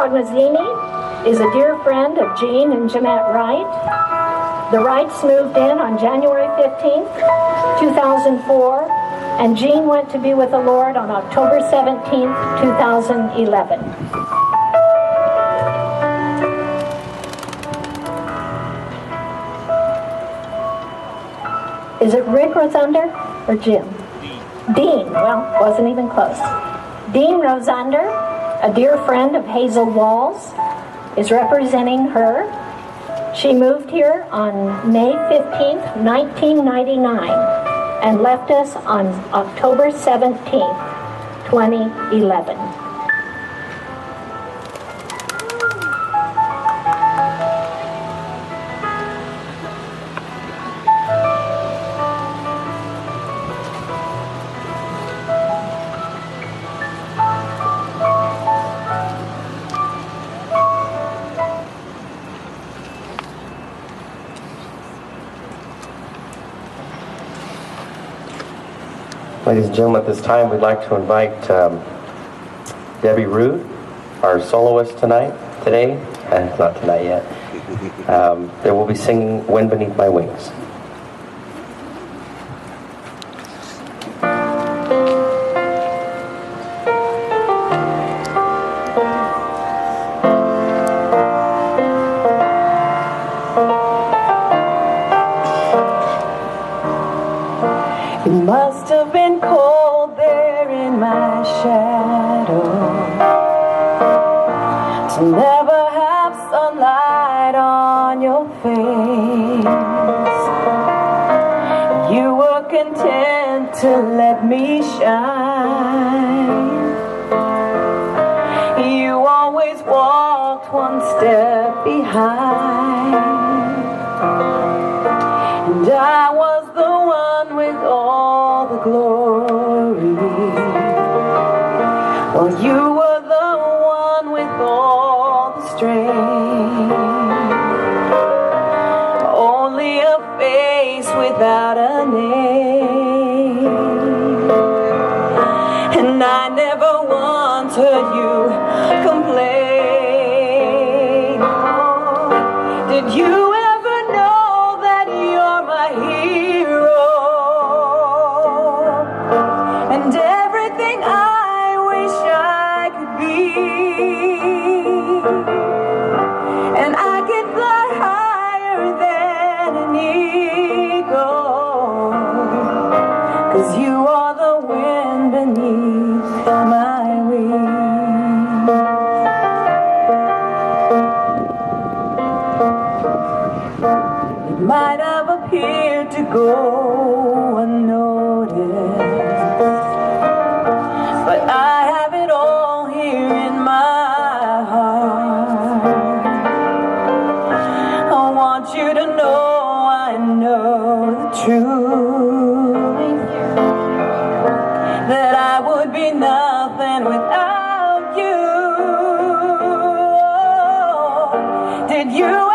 Cognizini is a dear friend of Jean and Jeanette Wright. The Wrights moved in on January 15th, 2004, and Jean went to be with the Lord on October 17th, 2011. Is it Rick Rosander or Jim? Dean. Well, wasn't even close. Dean Rosander, a dear friend of Hazel Walls, is representing her. She moved here on May 15th, 1999, and left us on October 17th, 2011. Ladies and gentlemen, at this time we'd like to invite Debbie Root, our soloist today, not tonight yet, that will be singing Wind Beneath My Wings. It must have been cold there in my shadow to never have sunlight on your face. You were content to let me shine. You always walked one step behind, and I was the one with all the glory, while you were the one with all the strength. Only a face without a name, and I never once heard you complain. Did you go unnoticed, but I have it all here in my heart. I want you to know I know the truth, that I would be nothing without you. Did you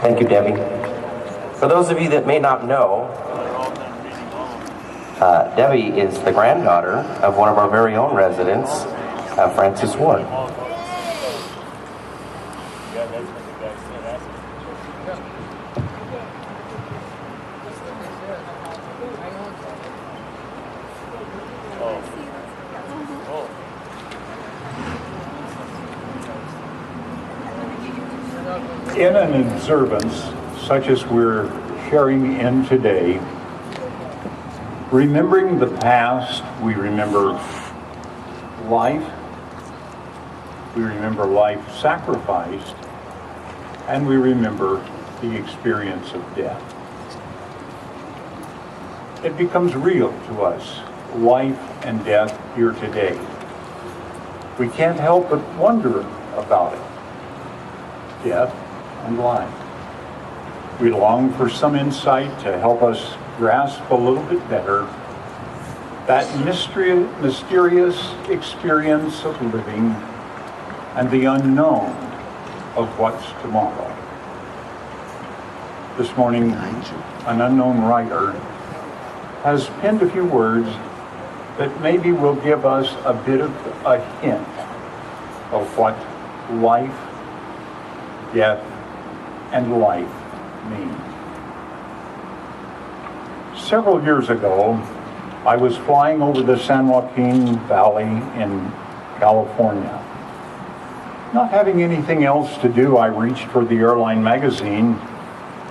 Thank you, Debbie. For those of you that may not know, Debbie is the granddaughter of one of our very own residents, Francis Ward. In an observance such as we're sharing in today, remembering the past, we remember life, we remember life sacrificed, and we remember the experience of death. It becomes real to us, life and death here today. We can't help but wonder about it, death and life. We long for some insight to help us grasp a little bit better that mysterious experience of living and the unknown of what's tomorrow. This morning, an unknown writer has penned a few words that maybe will give us a bit of a hint of what life, death, and life mean. Several years ago, I was flying over the San Joaquin Valley in California. Not having anything else to do, I reached for the airline magazine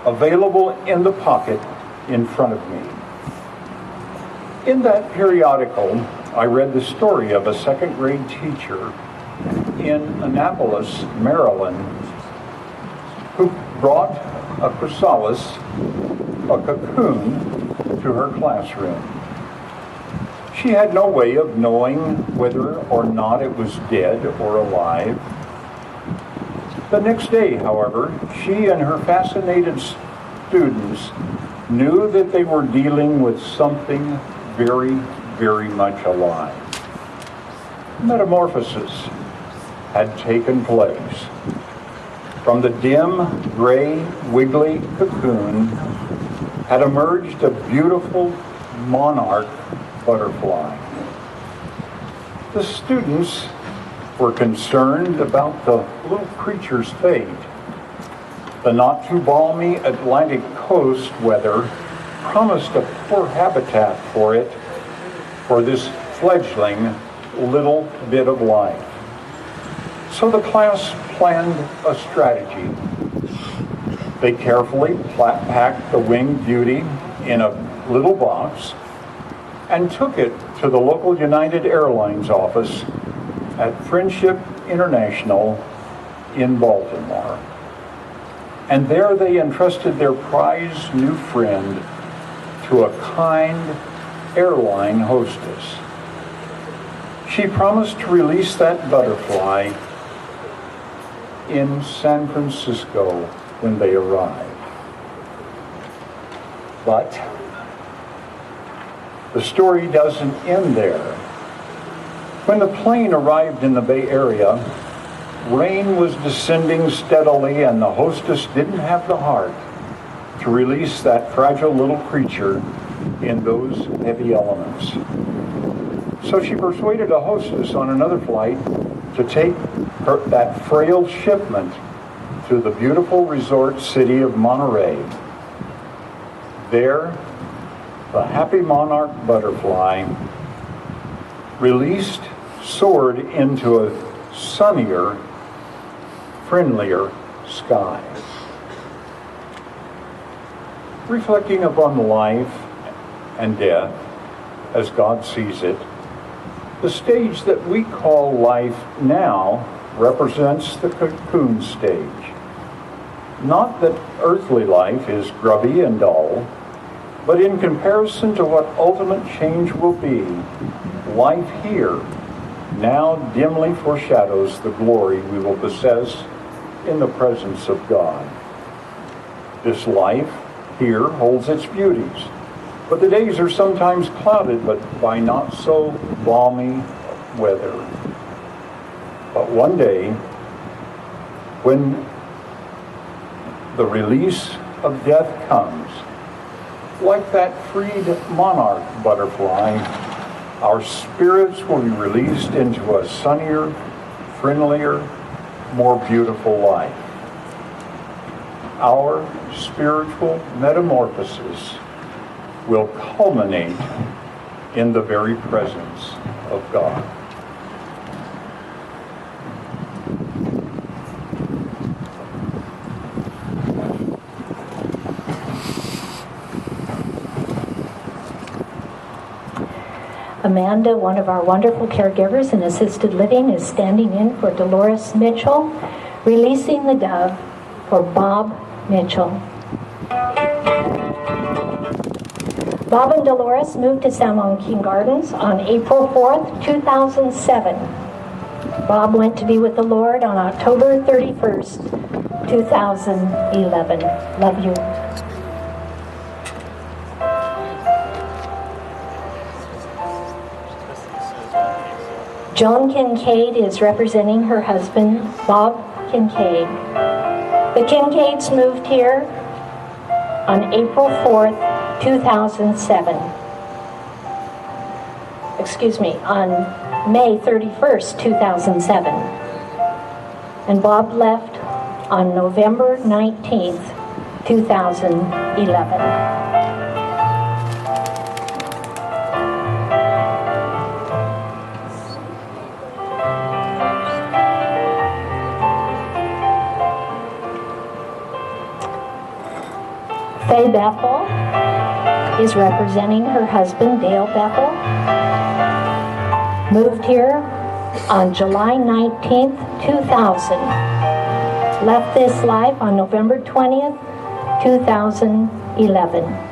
available in the pocket in front of me. In that periodical, I read the story of a second-grade teacher in Annapolis, Maryland, who brought a chrysalis, a cocoon, to her classroom. She had no way of knowing whether or not it was dead or alive. The next day, however, she and her fascinated students knew that they were dealing with something very, very much alive. Metamorphosis had taken place. From the dim, gray, wiggly cocoon had emerged a beautiful monarch butterfly. The students were concerned about the little creature's fate. The not too balmy Atlantic coast weather promised a poor habitat for it, for this fledgling little bit of life. So the class planned a strategy. They carefully packed the winged beauty in a little box and took it to the local United Airlines office at Friendship International in Baltimore. And there they entrusted their prized new friend to a kind airline hostess. She promised to release that butterfly in San Francisco when they arrived. But the story doesn't end there. When the plane arrived in the Bay Area, rain was descending steadily, and the hostess didn't have the heart to release that fragile little creature in those heavy elements. So she persuaded a hostess on another flight to take that frail shipment to the beautiful resort city of Monterey. There, the happy monarch butterfly, released, soared into a sunnier, friendlier sky. Reflecting upon life and death as God sees it, the stage that we call life now represents the cocoon stage. Not that earthly life is grubby and dull, but in comparison to what ultimate change will be, life here now dimly foreshadows the glory we will possess in the presence of God. This life here holds its beauties, but the days are sometimes clouded by not so balmy weather. But one day, when the release of death comes, like that freed monarch butterfly, our spirits will be released into a sunnier, friendlier, more beautiful life. Our spiritual metamorphosis will culminate in the very presence of God. Amanda, one of our wonderful caregivers in assisted living, is standing in for Dolores Mitchell, releasing the dove for Bob Mitchell. Bob and Dolores moved to San Joaquin Gardens on April 4th, 2007. Bob went to be with the Lord on October 31st, 2011. Love you. Joan Kincaid is representing her husband, Bob Kincaid. The Kincaids moved here on April 4th, 2007. Excuse me, on May 31st, 2007. And Bob left on November 19th, 2011. Faye Bethel is representing her husband, Dale Bethel. Moved here on July 19th, 2000. Left this life on November 20th, 2011.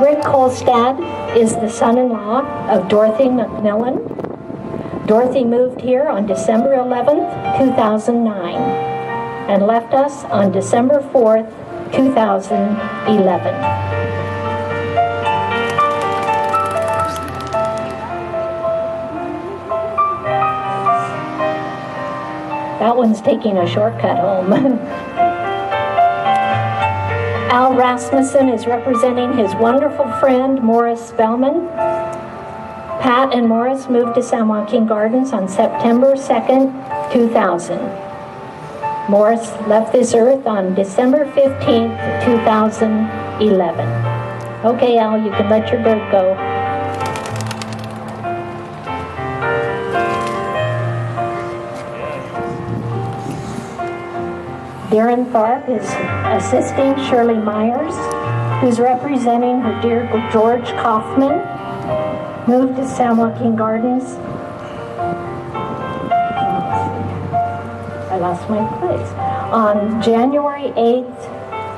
Rick Kolstad is the son-in-law of Dorothy McMillan. Dorothy moved here on December 11th, 2009, and left us on December 4th, 2011. That one's taking a shortcut home. Al Rasmussen is representing his wonderful friend, Morris Spellman. Pat and Morris moved to San Joaquin Gardens on September 2nd, 2000. Morris left this earth on December 15th, 2011. Okay, Al, you can let your bird go. Darren Tharp is assisting Shirley Myers, who's representing her dear George Kaufman. Moved to San Joaquin Gardens. I lost my place. On January 8th,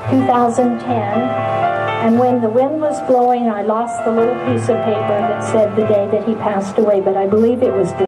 2010. And when the wind was blowing, I lost the little piece of paper that said the day that he passed away, but I believe it was